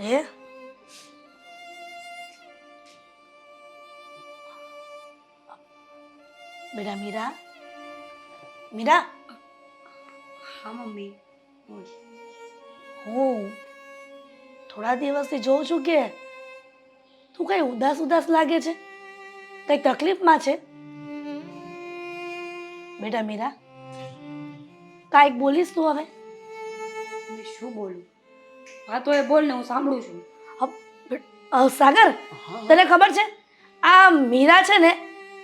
અરે બેટા મીરા, મીરા, હા મમ્મી બોલ. હું થોડા દિવસથી જોઉં છું કે તું કઈ ઉદાસ ઉદાસ લાગે છે, કઈ તકલીફમાં છે. બેટા મીરા, કાંઈક બોલીશ તું હવે? મેં શું બોલું? હા તો એ બોલ ને, હું સાંભળું છું. સાગર, તને ખબર છે આ મીરા છે ને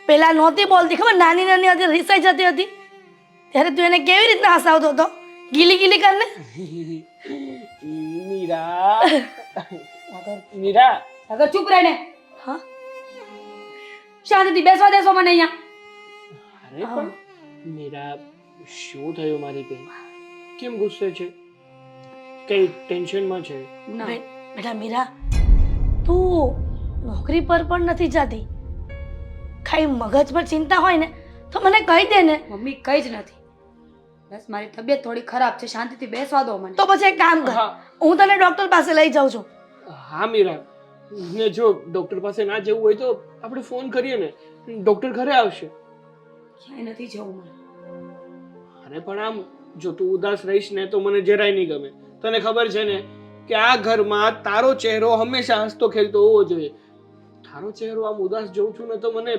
પેલા નહોતી બોલતી, ખબર? નાની નાની હતી, રિસાઈ જતી હતી, ત્યારે તું એને કેવી રીતના હસાવતો હતો, ગીલી ગીલી કરીને. મીરા મીરા અગર ચૂપ રહે ને, હા, શાંતિથી બેસવા દેશો મને અહીંયા. અરે પણ મીરા, શું થયું મારી બેન? કેમ ગુસ્સે છે? કઈ ટેન્શનમાં છે? ના બેટા મીરા, તું નોકરી પર પણ નથી જતી, કઈ મગજ પર ચિંતા હોય ને તો મને કહી દે ને. મમ્મી કઈ જ નથી, બસ મારી તબિયત થોડી ખરાબ છે, શાંતિથી બેસવા દો મને. તો પછી એક કામ કર, હા. હું તને ડોક્ટર પાસે લઈ જાઉં છું. હા મીરા, ને જો ડોક્ટર પાસે ના જવું હોય તો આપણે ફોન કરીએ ને, ડોક્ટર ઘરે આવશે. ક્યાંય નથી જવું મને. અરે પણ આમ જો તું ઉદાસ રહીશ ને તો મને જરાય નહીં ગમે. તને ખબર છે ને કે આ ઘરમાં તારો ચહેરો હંમેશા હસતો ખેલતો હોવો જોઈએ. તારો ચહેરો આમ ઉદાસ જોઉં છું ને તો મને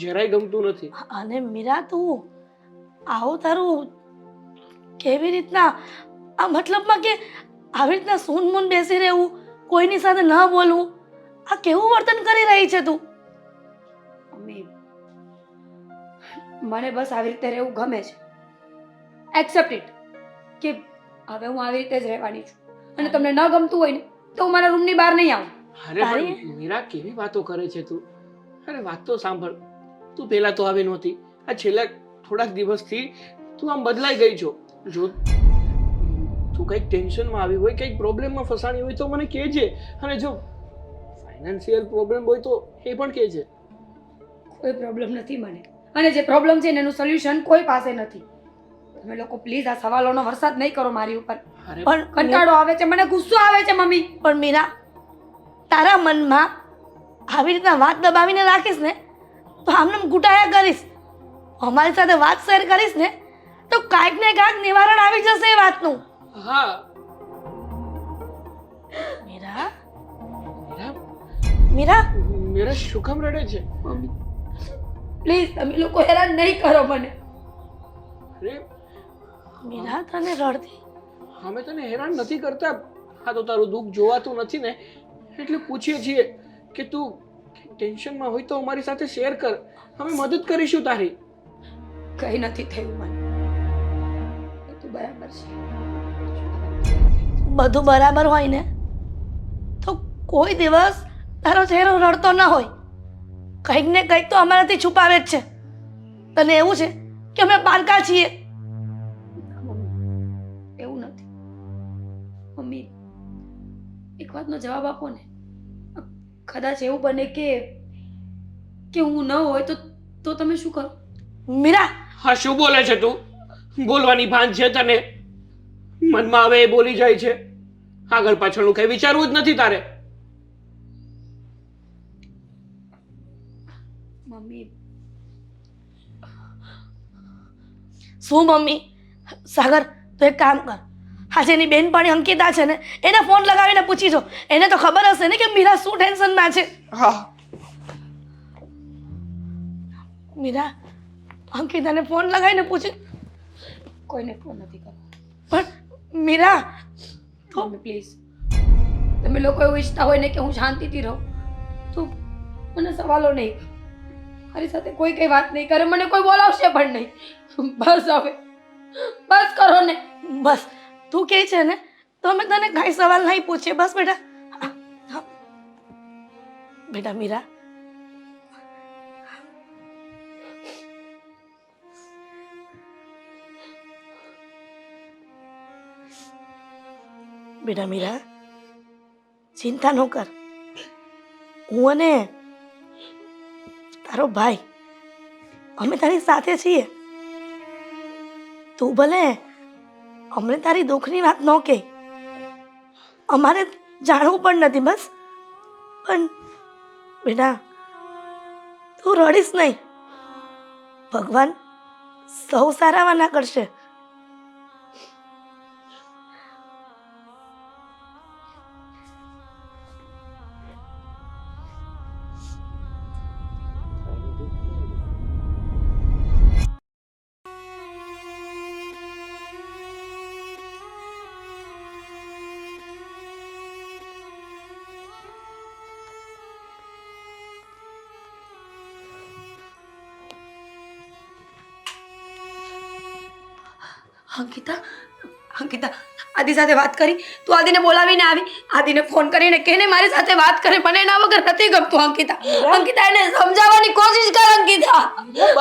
જરાય ગમતું નથી. અને મીરા, તું આવું તારું કેવી રીતના, આ મતલબમાં કે આવી રીતના સૂન મૂન બેસી રહેવું, કોઈની સાથે ન બોલવું, આ કેવું વર્તન કરી રહી છે તું? મમ્મી મને બસ આવી રીતે રહેવું ગમે છે. એક્સેપ્ટ ઇટ કે હવે હું આવી રીતે જ રહેવાની છું, અને તમને ન ગમતું હોય ને તો હું મારા રૂમની બહાર નહીં આવું. અરે પણ મીરા, કેવી વાતો કરે છે તું? અરે વાત તો સાંભળ, તું પહેલા તો આવી નહોતી, આ છેલ્લા થોડાક દિવસથી તું આમ બદલાઈ ગઈ છો. જો તું કંઈક ટેન્શનમાં આવી હોય, કંઈક પ્રોબ્લેમમાં ફસાણી હોય તો મને કહેજે, અને જો ફાઇનાન્શિયલ પ્રોબ્લેમ હોય તો એ પણ કહેજે. કોઈ પ્રોબ્લેમ નથી મને, અને જે પ્રોબ્લેમ છે ને એનું સોલ્યુશન કોઈ પાસે નથી. તમે લોકો પ્લીઝ આ સવાલોનો વરસાદ નહીં કરો મારી ઉપર. અરે પણ કંટાળો આવે છે મને, ગુસ્સો આવે છે મમ્મી. પણ મીરા, તારા મનમાં આવી રીતના વાત દબાવીને રાખીશ ને તો આમને ગુટાયા કરીશ. અમારી સાથે વાત શેર કરીશ ને તો કાંઈક ને કાંઈક નિવારણ આવી જશે એ વાતનું. હા મીરા, મીરા, મીરા, મીરા શું કામ રડે છે? મમ્મી પ્લીઝ તમે લોકો હેરાન નહીં કરો મને. અરે મીરા, તને રડતી? અમે તને હેરાન નથી કરતા, હા તો તારું દુઃખ જોવાતું નથી ને એટલે પૂછીએ છીએ કે તું ટેન્શનમાં હોય તો અમારી સાથે શેર કર, અમે મદદ કરીશું તારી. કઈ નથી થયું મને, બધું બરાબર છે. બધું બરાબર હોય ને તો કોઈ દિવસ તારો ચહેરો રડતો ન હોય. કંઈક ને કંઈક તો અમારાથી છુપાવે જ છે. તને એવું છે કે અમે પારકા છીએ? મમ્મી એવું નથી. મમ્મી એક વાતનો જવાબ આપો ને. કદાચ એવું બને કે હું ન હોય તો તમે શું કરો? મીરા, હા શું બોલે છે તું? બોલવાની ભાન છે તને? મનમાં આવે એ બોલી જાય છે, આગળ પાછળનું કઈ વિચારવું જ નથી તારે. મમ્મી શું મમ્મી? સાગર, તો એક કામ કર, આજે એની બેનપણી અંકિતા છે ને એને ફોન લગાવીને પૂછી જો, એને તો ખબર હશે ને કે મીરા શું ટેન્શનમાં છે. હા મીરા, અંકિતાને ફોન લગાવીને પૂછી. કોઈને ફોન નથી કરવો. પણ મીરા, તો મમ્મી પ્લીઝ, તમે લોકો એવું ઈચ્છતા હોય ને કે હું શાંતિથી રહું તો મને સવાલો નહીં કરો. મારી સાથે કોઈ કઈ વાત નહીં કરે, મને કોઈ બોલાવશે પણ નહીં. બસ હવે બસ કરો ને. બસ તું કહે છે ને તો અમે તને કાંઈ સવાલ નહીં પૂછીએ. બસ બેટા. હા, હા. બેટા મીરા, બેટા મીરા, ચિંતા ન કર. હું અને તારો ભાઈ અમે તારી સાથે છીએ. તું ભલે અમને તારી દુઃખની વાત ન કહે, અમારે જાણવું પણ નથી બસ. પણ બેટા તું રડીશ નહીં. ભગવાન સૌ સારામાં ના કરશે. અંકિતા અંકિતા આદિ સાથે વાત કરી? તું આદિને બોલાવીને આવી? આદિને ફોન કરીને કહેને મારી સાથે વાત કરે. મને એના વગર નથી ગમતું અંકિતા. અંકિતા એને સમજાવવાની કોશિશ કર અંકિતા.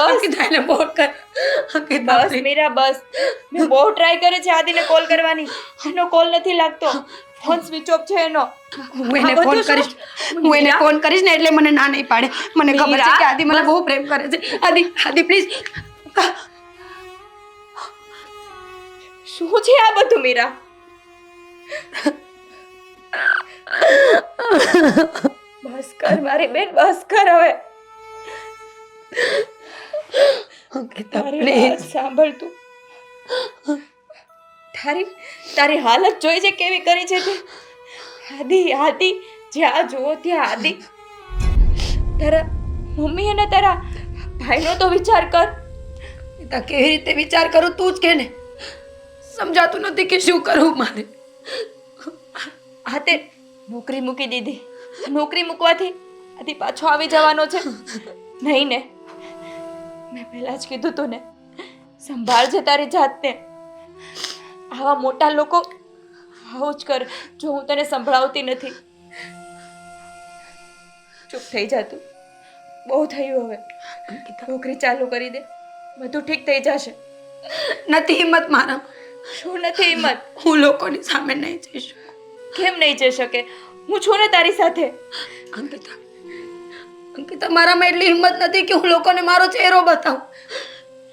અંકિતા એને ફોન કર. અંકિતા બસ મીરા બસ. મેં બહુ ટ્રાય કર્યો છે આદિને કોલ કરવાની, એનો કોલ નથી લાગતો. ફોન સ્વિચ ઓફ છે એનો. હું એને ફોન કરીશ ને એટલે મને ના નહીં પાડે. મને ખબર છે કે આદિ મને બહુ પ્રેમ કરે છે. આદિ પ્લીઝ. શું છે આ બધું મીરા? બસ કર મારી બેન, બસ કર હવે. અંકિતા તારી પ્લીઝ. વાત સાંભળ તું. તારી હાલત જોઈ છે કેવી કરી છે તે. આદિ જ્યાં જુઓ ત્યાં આદિ. તારા મમ્મી અને તારા ભાઈનો તો વિચાર કર. કેવી રીતે વિચાર કરું તું જ કે ને. સમજાતું નથી કે શું કરવું મારે. હા તે નોકરી મૂકી દીધી. નોકરી મૂકવાથી આદિ પાછો આવી જવાનો છે નહીં ને? મેં પહેલા જ કીધું તું ને, સંભાળજે તારી જાતને. આવા મોટા લોકો આવું જ કરે. જો હું તને સંભળાવતી નથી, ચૂપ થઈ જા તું. બહુ થયું હવે. નોકરી ચાલુ કરી દે, બધું ઠીક થઈ જશે. નથી હિંમત મારા. શું નથી હિંમત? હું લોકોની સામે નહીં જઈ શકું. કેમ નહીં જઈ શકે? હું છું ને તારી સાથે. અંકિતા મારામાં એટલી હિંમત નથી કે હું લોકોને મારો ચહેરો બતાવું.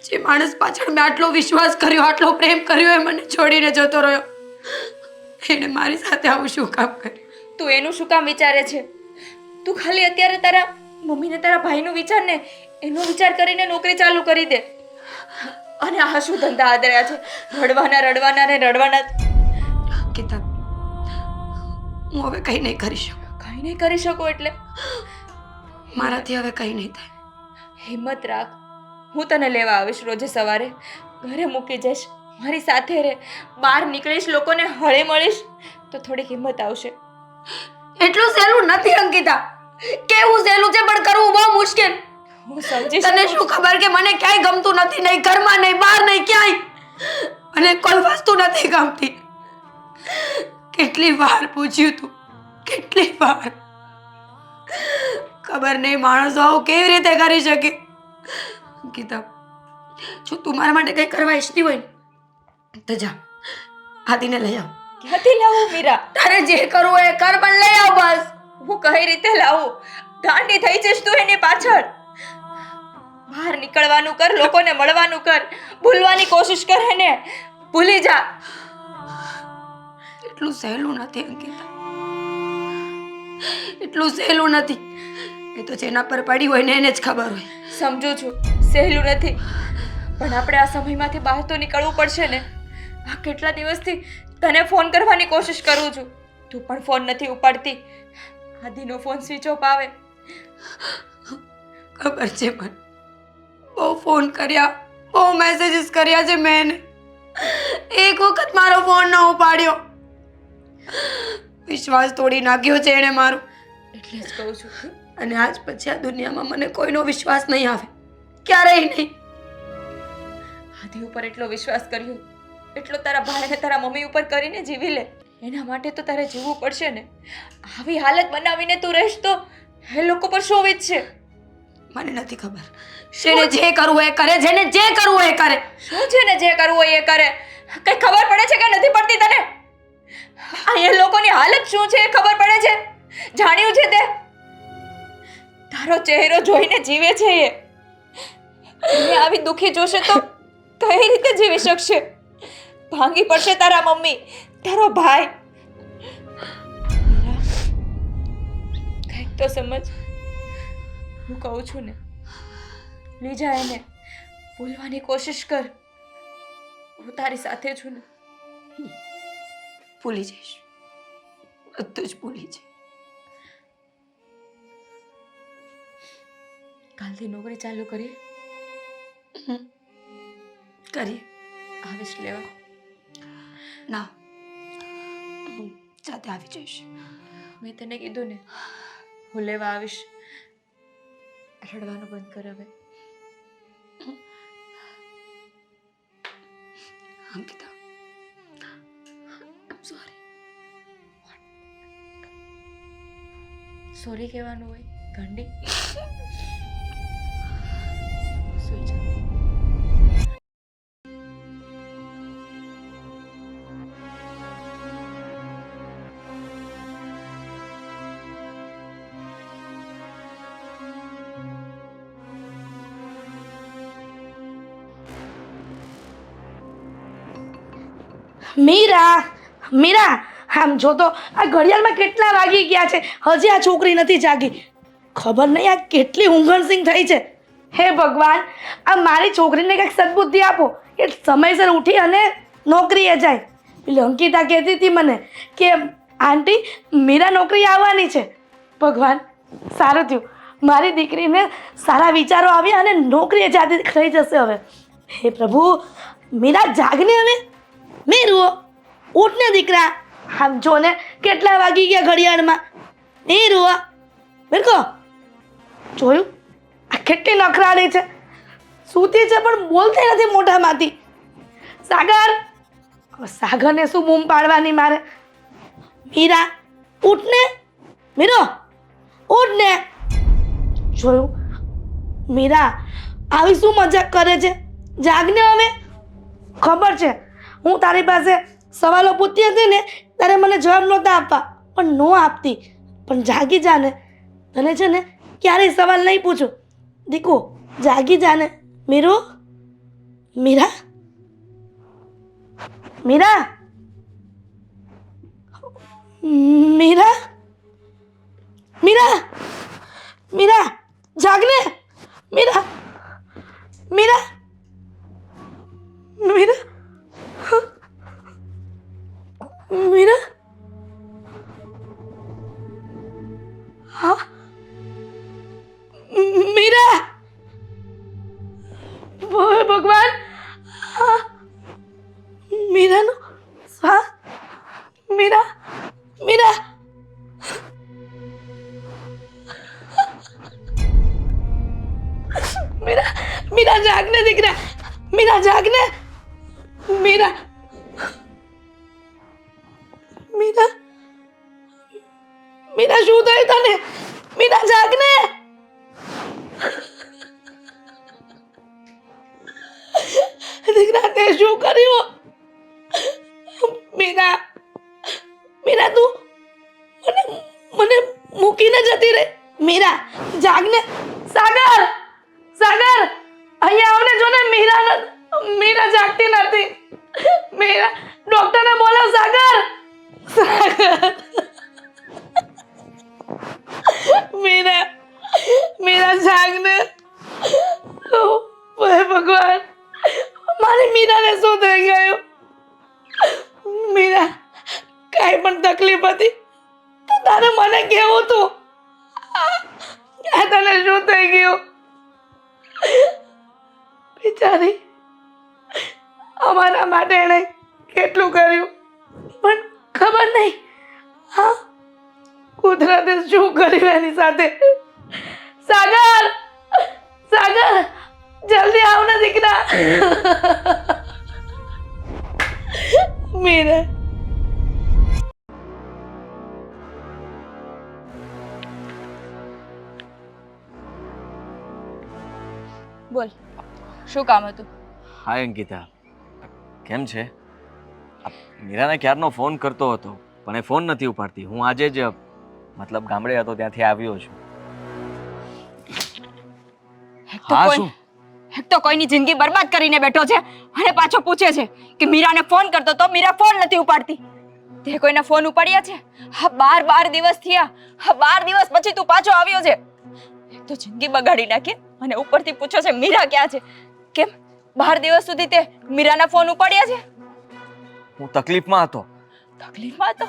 જે માણસ પાછળ મેં આટલો વિશ્વાસ કર્યો, આટલો પ્રેમ કર્યો, એ મને છોડીને જતો રહ્યો. એને મારી સાથે આવું શું કામ કર્યું? તું એનું શું કામ વિચારે છે? તું ખાલી અત્યારે તારા મમ્મીને તારા ભાઈનું વિચાર ને, એનો વિચાર કરીને નોકરી ચાલુ કરી દે. અને આ શું ધંધા આદર્યા છે? રડવાના ને રડવાના. અંકિતા હું હવે કંઈ નહીં કરી શકું. કંઈ નહીં કરી શકો એટલે? મારાથી હવે કંઈ નહીં થાય. હિંમત રાખ. હું તને લેવા આવીશ રોજે સવારે. ઘરે મૂકી જઈશ, મારી સાથે રહે. બહાર નીકળીશ, લોકોને હળી મળીશ તો થોડીક હિંમત આવશે. એટલું સહેલું નથી અંકિતા. કેવું સહેલું છે પણ કરવું બહુ મુશ્કેલ. હું સમજી તને શું ખબર કે મને ક્યાંય ગમતું નથી, નહીં ઘરમાં નહીં બહાર નહીં ક્યાંય. અને કોઈ વસ્તુ નથી ગમતી. કેટલી વાર પૂછ્યું તું, કેટલી વાર. ખબર નહીં માણસો આવું કેવી રીતે કરી શકે. અંકિતા જો તું મારા માટે કંઈ કરવા ઈચ્છતી હોય ને તો જા, આદિને લઈ આવ. ક્યાંથી લાવું મીરા? તારે જે કરવું હોય એ કર પણ લઈ આવ બસ. હું કઈ રીતે લાવું? ગાંડી થઈ જઈશ તું એની પાછળ. બહાર નીકળવાનું કર, લોકોને મળવાનું કર, ભૂલવાની કોશિશ કર એને. ભૂલી જા. એટલું સહેલું નથી અંકિતા, એટલું સહેલું નથી. એ તો જેના પર પડી હોય ને એને જ ખબર હોય. સમજુ છું સહેલું નથી, પણ આપણે આ સમયમાંથી બહાર તો નીકળવું પડશે ને. આ કેટલા દિવસથી તને ફોન કરવાની કોશિશ કરું છું, તું પણ ફોન નથી ઉપાડતી. આદિનો ફોન સ્વિચ ઓફ આવે. ખબર છે મને, બહુ ફોન કર્યા, બહુ મેસેજીસ કર્યા છે મેં એને. એક વખત મારો ફોન ન ઉપાડ્યો. વિશ્વાસ તોડી નાખ્યો છે એણે મારો. એટલે જ કહું છું. અને આજ પછી આ દુનિયામાં મને કોઈનો વિશ્વાસ નહીં આવે, ક્યારેય નહીં. આદિ ઉપર એટલો વિશ્વાસ કર્યો, એટલો તારા ભાઈ અને તારા મમ્મી ઉપર કરીને જીવી લે. એના માટે તો તારે જીવવું પડશે ને. આવી હાલત બનાવીને તું રહીશ તો એ લોકો પર શું વીતશે? મને નથી ખબર. જેને જે કરવું એ કરે, જેને જે કરવું એ કરે. શું છે ને જે કરવું હોય એ કરે? કઈ ખબર પડે છે કે નથી પડતી તને? અહીંયા લોકોની હાલત શું છે એ ખબર પડે છે? જાણ્યું છે તે? તારો ચહેરો જોઈને જીવે છે એ. એને આવી દુખી જોશે તો કઈ રીતે જીવી શકશે? ભાંગી પડશે તારા મમ્મી, તારો ભાઈ. તો સમજ. હું કહું છું ને, લઈ જા એને. ભૂલવાની કોશિશ કર. હું તારી સાથે છું ને. ભૂલી જઈશ. બધું જ ભૂલી જઈશ. કાલથી નોકરી ચાલુ કરીએ. કરીએ. આવીશ લેવા. ના, હું જાતે આવી જઈશ. મેં તને કીધું ને, હું લેવા આવીશ. રડવાનું બંધ કર હવે. અંકિતા, સોરી. સોરી કહેવાનું હોય ગાંડી. સુઈ જા. મીરા, મીરા, આમ જો તો આ ઘડિયાળમાં કેટલા વાગી ગયા છે, હજી આ છોકરી નથી જાગી. ખબર નહીં આ કેટલી ઊંઘણસિંગ થઈ છે. હે ભગવાન, આ મારી છોકરીને કંઈક સદબુદ્ધિ આપો કે સમયસર ઉઠી અને નોકરીએ જાય. પેલી અંકિતા કહેતી હતી મને કે આંટી મીરા નોકરી આવવાની છે. ભગવાન, સારું થયું મારી દીકરીને સારા વિચારો આવ્યા અને નોકરીએ જાતી થઈ જશે હવે. હે પ્રભુ, મીરા જાગને હવે. મીરુઓ, ઉઠ ને દીકરા. આમ જો ને કેટલા વાગી ગયા ઘડિયાળમાં. મીરુઓ, મીરકો, જોયું આ કેટલી નખરાળી છે. સૂતી છે પણ બોલતી નથી મોઢામાંથી. સાગર, હવે સાગરને શું બૂમ પાડવાની મારે. મીરા, ઉઠ ને. મીરો, ઉઠ ને. જોયું, મીરા આવી શું મજાક કરે છે. જાગને હવે. ખબર છે હું તારી પાસે સવાલો પૂછતી હતી ને ત્યારે મને જવાબ નહોતા આપવા, પણ નો આપતી. પણ જાગી જા ને. તને છે ને ક્યારેય સવાલ નહીં પૂછું. દીકુ, જાગી જા ને. મીરુ, મીરા, મીરા, મીરા, મીરા, મીરા, જાગને. મીરા, મીરા, મીરા, મીરા, હા, મીરા, ઓય ભગવાન, હા, મીરાનો શ્વાસ. મીરા, મીરા, મીરા, મીરા જાગને દીકરા. મીરા જાગને. મીરા, મીરા, મીરા શું થયું તને. મીરા જાગને. દીકરા તે શું કર્યું. મીરા, મીરા તું મને મને મૂકીને જતી રહી. મીરા જાગને. સાગર, સાગર, અહીંયા આવને. જો ને મીરા, મીરા જાગતી નથી. મીરા, ડોક્ટરને બોલાવ. સાગર, સાગર, મીરા, મીરા જાગને. ઓય ભગવાન, મારી મીરાને શું થઈ ગયું. મીરા, કાંઈ પણ તકલીફ હતી તો તારે મને કહેવું તું. આ તને શું થઈ ગયું. બિચારી, અમારા માટે એણે કેટલું કર્યું પણ ખબર નહીં હા કુદરતે શું કર્યું એની સાથે. સાગર, સાગર, જલ્દી આવ ને દીકરા. મીરા, બોલ, શું કામ હતું. હાય અંકિતા, કેમ છે? મીરાને ક્યારનો ફોન કરતો હતો પણ એ ફોન નથી ઉપાડતી. હું આજે જ મતલબ ગામડે હતો ત્યાંથી આવ્યો છું. એક તો કોઈની જિંદગી બરબાદ કરીને બેઠો છે અને પાછો પૂછે છે કે મીરાને ફોન કરતો તો મીરા ફોન નથી ઉપાડતી. તે કોઈના ફોન ઉપાડ્યા છે? હા 12 દિવસ થયા. હા 12 દિવસ પછી તું પાછો આવ્યો છે. એક તો જિંદગી બગાડી નાખી અને ઉપરથી પૂછો છે મીરા ક્યાં છે? કેમ 12 દિવસ સુધી તે મીરાના ફોન ઉપાડ્યા છે? હું તકલીફમાં હતો. તકલીફમાં તો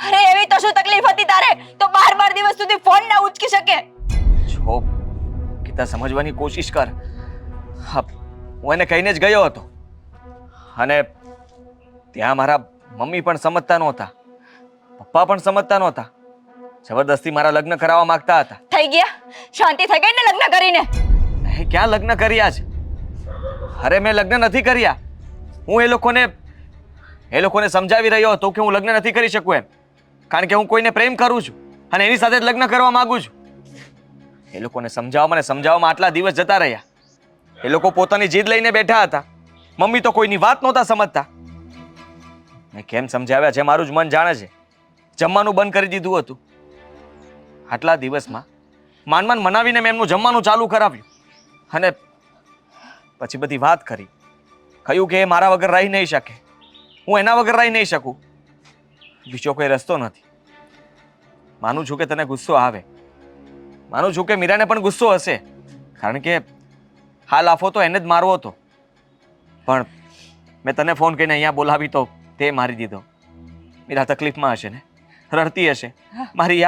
અરે એવી તો શું તકલીફ હતી તારે? તો 12 દિવસ સુધી ફોન ના ઉચકી શકે. જો ગીતા સમજવાની કોશિશ કર. હા, હું એને કહીને જ ગયો હતો અને ત્યાં મારા મમ્મી પણ સમજતા નહોતા, પપ્પા પણ સમજતા નહોતા. જબરદસ્તી મારા લગ્ન કરાવવા માંગતા હતા. થઈ ગયા? શાંતિ થઈ ગઈ ને લગ્ન કરીને? મેં ક્યાં લગ્ન કર્યા છે? અરે મેં લગ્ન નથી કર્યા. હું એ લોકોને સમજાવી રહ્યો હતો કે હું લગ્ન નથી કરી શકું એમ, કારણ કે હું કોઈને પ્રેમ કરું છું અને એની સાથે જ લગ્ન કરવા માંગુ છું. એ લોકોને સમજાવવામાં આટલા દિવસ જતા રહ્યા. એ લોકો પોતાની જીદ લઈને બેઠા હતા. મમ્મી તો કોઈની વાત નહોતા સમજતા. મેં કેમ સમજાવ્યા છે મારું જ મન જાણે છે. જમવાનું બંધ કરી દીધું હતું. આટલા દિવસમાં માંડ મનાવીને મેં એમનું જમવાનું ચાલુ કરાવ્યું અને પછી બધી વાત કરી. કહ્યું કે એ મારા વગર રહી નહીં શકે, હું એના વગર રહી નહીં શકું. બીજો કોઈ રસ્તો નથી. માનું છું કે તને ગુસ્સો આવે, માનું છું કે મીરાને પણ ગુસ્સો હશે, કારણ કે હાલ આફો તો એને જ મારવો હતો. પણ મેં તને ફોન કરીને અહીંયા બોલાવી તો તે મારી દીધો. મીરા તકલીફમાં હશે ને, રડતી હશે, મારી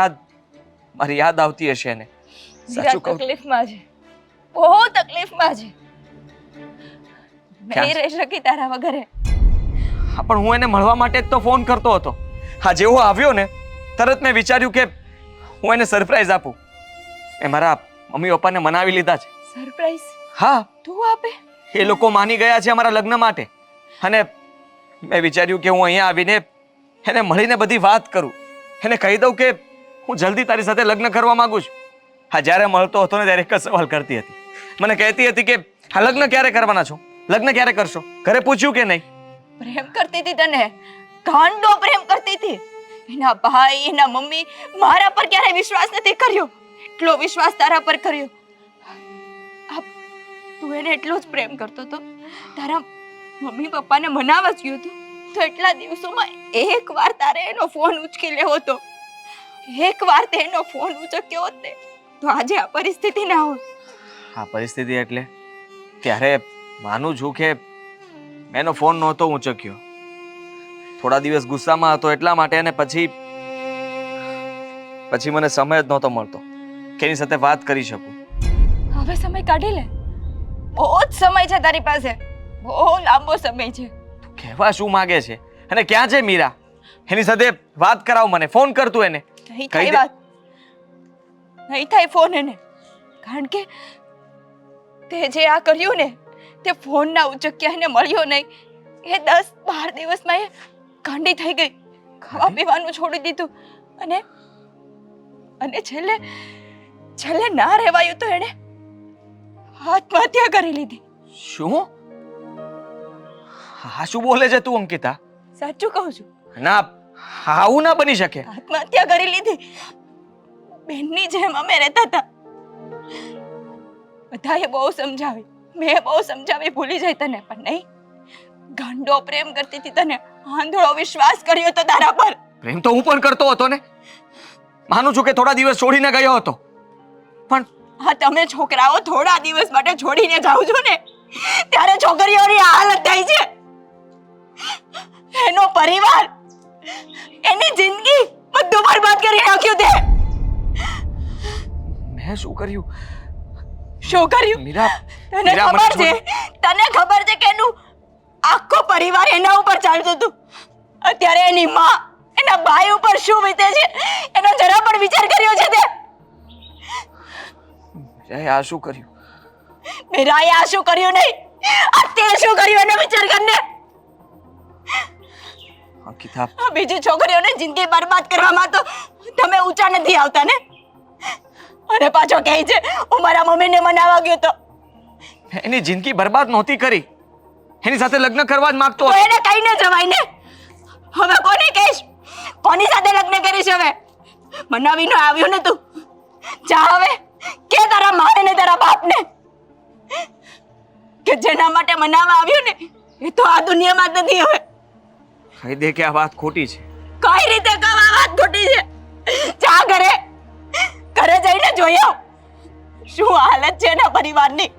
યાદ આવતી હશે એને. સાચું કહું, તકલીફમાં છે, બહુ તકલીફમાં છે. નહીં રહી શકી તારા વગરે. હા, પણ હું એને મળવા માટે જ તો ફોન કરતો હતો. હા, જેવો આવ્યો ને તરત મેં વિચાર્યું કે હું એને સરપ્રાઈઝ આપું. મેં મારા મમ્મી પપ્પાને મનાવી લીધા છે. સરપ્રાઈઝ? હા, તું આપે? એ લોકો માની ગયા છે અમારા લગ્ન માટે અને મેં વિચાર્યું કે હું અહીંયા આવીને એને મળીને બધી વાત કરું, એને કહી દઉં કે હું જલ્દી તારી સાથે લગ્ન કરવા માંગુ છું. હા, જ્યારે મળતો હતો ને ત્યારે એક જ સવાલ કરતી હતી. મને કહેતી હતી કે હા, લગ્ન ક્યારે કરવાના છો, લગ્ન ક્યારે કરશો? ઘરે પૂછ્યું કે નહીં? પ્રેમ કરતી હતી તને, ગાંડો પ્રેમ કરતી હતી. એના ભાઈ, એના મમ્મી મારા પર ક્યારે વિશ્વાસ નથી કર્યો, એટલો વિશ્વાસ તારા પર કર્યો. તું એને એટલો જ પ્રેમ કરતો હતો, તારા મમ્મી પપ્પાને મનાવવા જ ગયો હતો તો એટલા દિવસોમાં એકવાર તારે એનો ફોન ઉચકી લેવો હતો. એકવાર તે એનો ફોન ઉચક્યો હોત ને તો આજે આ પરિસ્થિતિ ના હોત. આ પરિસ્થિતિ એટલે ત્યારે માનું છું કે મેં એનો ફોન નહોતો ઊંચક્યો. થોડા દિવસ ગુસ્સામાં હતો એટલા માટે, અને પછી મને સમય જ નહોતો મળતો કે એની સાથે વાત કરી શકું. હવે સમય કાઢી લે, બહુ જ સમય છે તારી પાસે, બહુ લાંબો સમય છે. તું કહેવા શું માંગે છે? અને ક્યાં છે મીરા? એની સાથે વાત કરાવ મને, ફોન કર તું એને. નહીં થાય વાત, નહીં થાય ફોન એને, કારણ કે તે જે આ કર્યું ને, તે ફોન ના ઉચક્યા એને મળ્યો નહીં, એ 10-12 દિવસમાં એ ગાંડી થઈ ગઈ, ખાવા પીવાનું છોડી દીધું અને છેલ્લે ના રહેવાયું તો એને આત્મહત્યા કરી લીધી. શું? હા, શું બોલે છે તું અંકિતા? સાચું કહું છું. ના, આવું ના બની શકે. આત્મહત્યા કરી લીધી. બેનની જેમ અમે રહેતા હતા, બધાએ બહુ સમજાવી, મેં બહુ સમજાવી, ભૂલી જાય તને, પણ નહીં. ગાંડો પ્રેમ કરતી હતી તને, આંધળો વિશ્વાસ કર્યો હતો તારા પર. પ્રેમ તો હું પણ કરતો હતો ને, માનું છું કે થોડા દિવસ છોડીને ગયો હતો, પણ હા, તમે છોકરાઓ થોડા દિવસ માટે છોડીને જાઓ છો ને ત્યારે છોકરીઓની આ હાલત થાય છે. એનો પરિવાર, એની જિંદગી બધું બરબાદ કરી નાખ્યું તે. મેં શું કર્યું? શું કર્યું? મીરા, તને ખબર છે, તને ખબર છે કે એનું આખો પરિવાર એના ઉપર ચાલતું હતું. અત્યારે એની માં, એના ભાઈ ઉપર શું વીતે છે એનો જરા પણ વિચાર કર્યો છે તે? આ શું કર્યું? મેરાએ આ શું કર્યું નહીં, અત્યારે શું કર્યું એનો વિચાર કરને. અંકિતા, બીજી છોકરીઓને જિંદગી બરબાદ કરવામાં તો તમે ઊંચા નથી આવતા ને, અને પાછો કહે છે હું મારા મમ્મીને મનાવવા ગયો તો. એની જિંદગી બરબાદ નહોતી કરી, એની સાથે લગ્ન કરવા જ માંગતો તો હતો. એને કહીને જવાય ને. હવે કોને કહીશ, કોની સાથે લગ્ન કરીશ? હવે મનાવીને આવ્યો ને તું, જા હવે કે તારા માને ને તારા બાપને કે જેના માટે મનાવવા આવ્યો ને એ તો આ દુનિયામાં જ નથી. હવે કહી દે કે આ વાત ખોટી છે, કઈ રીતે કહું આ વાત ખોટી છે? જા ઘરે જઈને જોયો શું હાલત છે એના પરિવારની.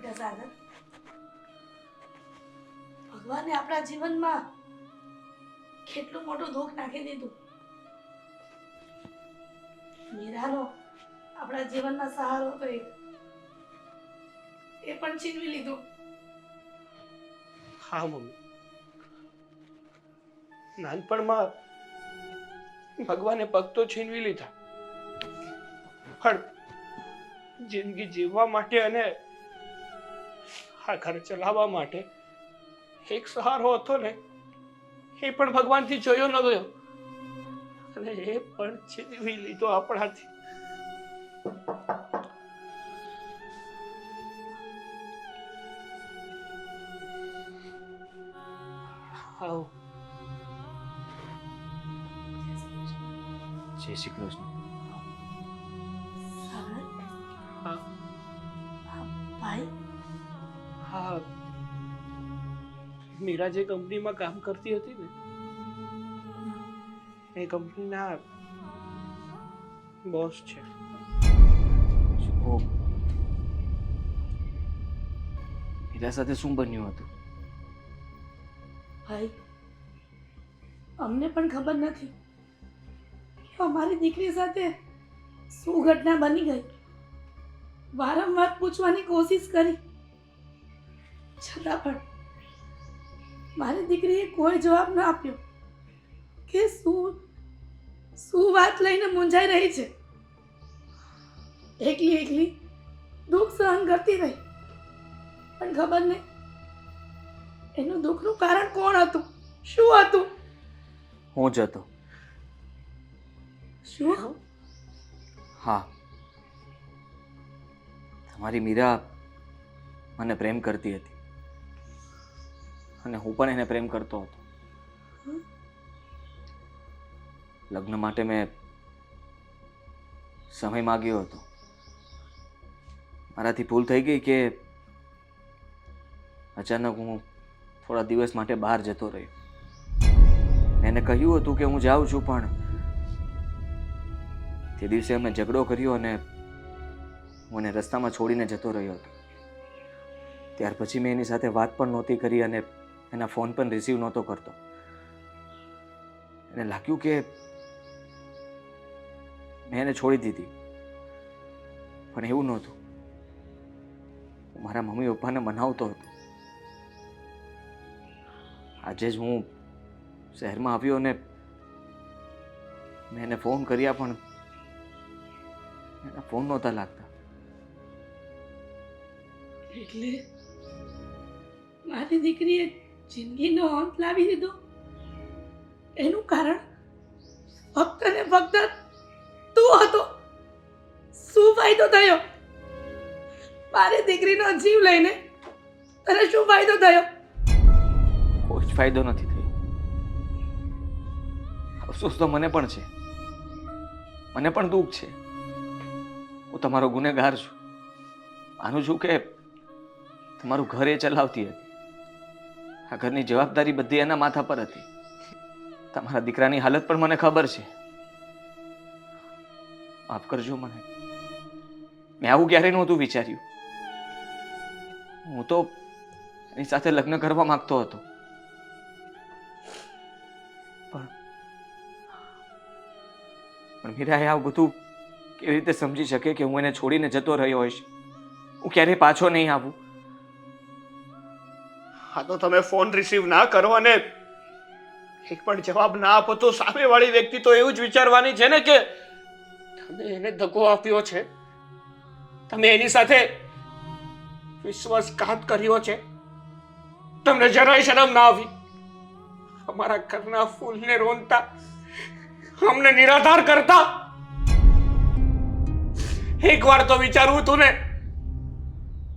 બેટા સાગર, ભગવાને આપણા જીવનમાં કેટલું મોટું દુઃખ નાખી દીધું. મીરાનો આપણા જીવનમાં સહારો હતો, એ પણ છીનવી લીધું. હા મમ્મી, નાનપણમાં ભગવાને પગ તો છીનવી લીધા, પણ જિંદગી જીવવા માટે અને આ ઘર ચલાવવા માટે એક સહારો હતો ને, એ પણ ભગવાનથી જોયો ન ગયો અને એ પણ છીનવી લીધો આપણાથી. આવો. જય શ્રી કૃષ્ણ. સાગર, હા ભાઈ, હા, મીરા જે કંપનીમાં કામ કરતી હતી ને, એ કંપનીના બોસ છે. ઓ, મીરા સાથે શું બન્યું હતું? ભાઈ, અમને પણ ખબર નથી કે અમારી દીકરી સાથે શું ઘટના બની ગઈ. વારંવાર પૂછવાની કોશિશ કરી, છતાં પણ મારી દીકરીએ કોઈ જવાબ ન આપ્યો કે શું વાત લઈને મૂંઝાઈ રહી છે. એકલી દુઃખ સહન કરતી રહી, પણ ખબર નહીં એનું દુઃખનું કારણ કોણ હતું, શું હતું. હું જ હતો. શું? હા, તમારી મીરા મને પ્રેમ કરતી હતી અને હું પણ એને પ્રેમ કરતો હતો. લગ્ન માટે મેં સમય માંગ્યો હતો. મારાથી ભૂલ થઈ ગઈ કે અચાનક હું થોડા દિવસ માટે બહાર જતો રહ્યો. મેં એને કહ્યું હતું કે હું જાઉં છું, પણ તે દિવસે અમે ઝઘડો કર્યો અને હું એને રસ્તામાં છોડીને જતો રહ્યો હતો. ત્યાર પછી મેં એની સાથે વાત પણ નહોતી કરી અને એના ફોન પણ રિસીવ નહોતો કરતો. એને લાગ્યું કે મેં એને છોડી દીધી, પણ એવું નહોતું. હું મારા મમ્મી પપ્પાને મનાવતો હતો. આજે જ હું શહેરમાં આવ્યો અને મેં એને ફોન કર્યા, પણ એના ફોન નહોતા લાગતા. એટલે મારી દીકરીએ જિંદગીનો અંત લાવી દીધો. એનું કારણ ફક્ત ને ફક્ત તું હતો. શું ફાયદો થયો મારી દીકરીનો જીવ લઈને? તને શું ફાયદો થયો? કોઈ જ ફાયદો નથી થયો. અફસોસ તો મને પણ છે, મને પણ દુઃખ છે. હું તમારો ગુનેગાર છું. માનું છું કે તમારું ઘર એ ચલાવતી હતી. આ ઘરની જવાબદારી બધી એના માથા પર હતી. તમારા દીકરાની હાલત પણ મને ખબર છે. માફ કરજો મને. મેં આવું ક્યારેય નહોતું વિચાર્યું. હું તો એની સાથે લગ્ન કરવા માંગતો હતો, પણ મીરાએ આવું બધું કેવી રીતે સમજી શકે કે હું એને છોડીને જતો રહ્યો હોઈશ? હું ક્યારેય પાછો નહીં આવું. હા, તો તમે ફોન રિસીવ ના કરો અને એક પણ જવાબ ના આપો તો સામેવાળી વ્યક્તિ તો એવું જ વિચારવાની છે ને કે તમે એને ધક્કો આપ્યો છે, તમે એની સાથે વિશ્વાસઘાત કર્યો છે. તમને જરાય શરમ ના આવી? અમારા ઘરના ફૂલને રોનતા, અમને નિરાધાર કરતા. એકવાર તો વિચારવું હતું ને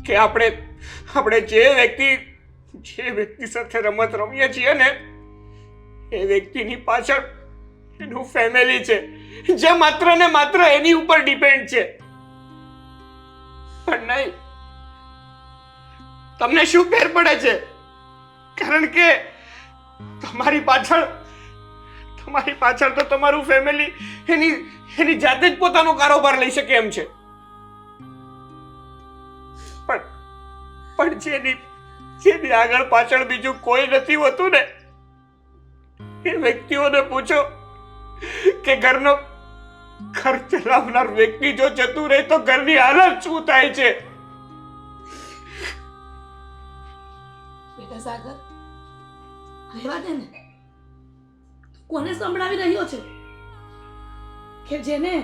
કે આપણે જે વ્યક્તિ સાથે રમત રમીએ છીએ ને, એ વ્યક્તિની પાછળ એનું ફેમિલી છે જે માત્ર ને માત્ર એની ઉપર ડિપેન્ડ છે. પણ નહીં, તમને શું ફેર પડે છે? કારણ કે તમારી પાછળ તો તમારું ફેમિલી એની જાતે જ પોતાનો કારોબાર લઈ શકે એમ છે. પણ જેની આગળ પાછળ બીજું કોઈ નથી હોતું ને, એ વ્યક્તિઓને પૂછો કે ઘર ચલાવનાર વ્યક્તિ જો જતું રહે તો ઘરની હાલત શું થાય છે. બેટા સાગર, રહેવા દે ને. તું કોને સંભળાવી રહ્યો છે કે જેને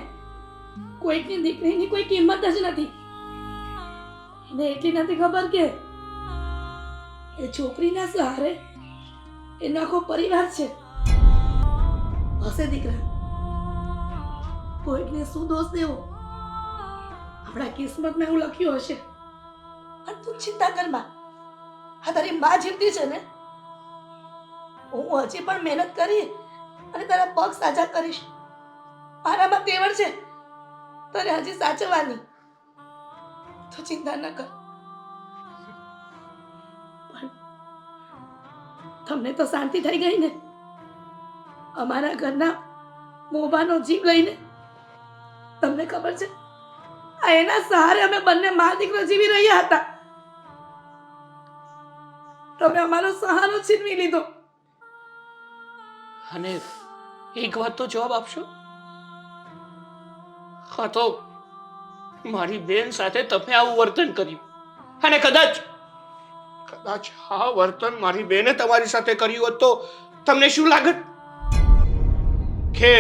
કોઈકની દીકરીની કોઈ કિંમત જ નથી? એને એટલી નથી ખબર કે એ છોકરીના સહારે એનો આખો પરિવાર છે. હશે દીકરા, કોઈકને શું દોષ દેવો? આપણા કિસ્મતમાં એવું લખ્યું હશે. અને તું ચિંતા કર માં, આ તારી માં જીવતી છે ને. હું હજી પણ મહેનત કરી અને તારા પગ સાજા કરીશ. મારામાં તેવડ છે તને હજી સાચવવાની. તો ચિંતા ન કર. પણ તમને તો શાંતિ થઈ ગઈ ને? અમારા ઘરના મોભાનો જીવ લઈને. તમને ખબર છે, આ એના સહારે અમે બંને મા દીકરો જીવી રહ્યા હતા. તમે અમારો સહારો છીનવી લીધો. અને એક વાત તો જવાબ આપશો? હા, તો મારી બેન સાથે તમે આવું વર્તન કર્યું, અને કદાચ આ વર્તન મારી બેને તમારી સાથે કર્યું હોત તો તમને શું લાગત? કે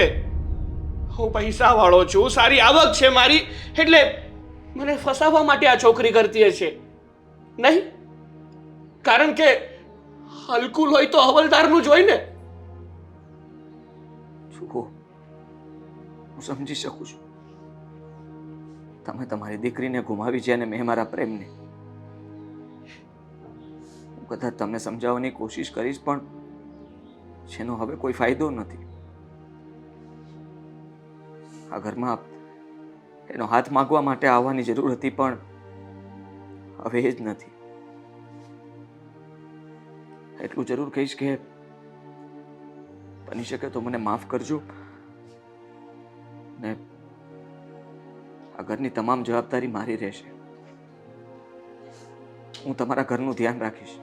હું પૈસા વાળો છું, સારી આવક છે મારી, એટલે મને ફસાવવા માટે આ છોકરી કરતી હશે. નહીં, કારણ કે હલકું લોહી તો હવલદારનું જ હોય ને. જુઓ, હું સમજી શકું છું. તમે તમારી દીકરીને ગુમાવી છે અને મેં મારા પ્રેમને. હું કદાચ તમને સમજાવવાની કોશિશ કરીશ, પણ જેનો હવે કોઈ ફાયદો નથી. આ ઘરમાં એનો હાથ માંગવા માટે આવવાની જરૂર હતી, પણ હવે એ જ નથી. એટલું જરૂર કહીશ કે બની શકે તો મને માફ કરજો, ને આ ઘરની તમામ જવાબદારી મારી રહેશે. હું તમારા ઘરનું ધ્યાન રાખીશ.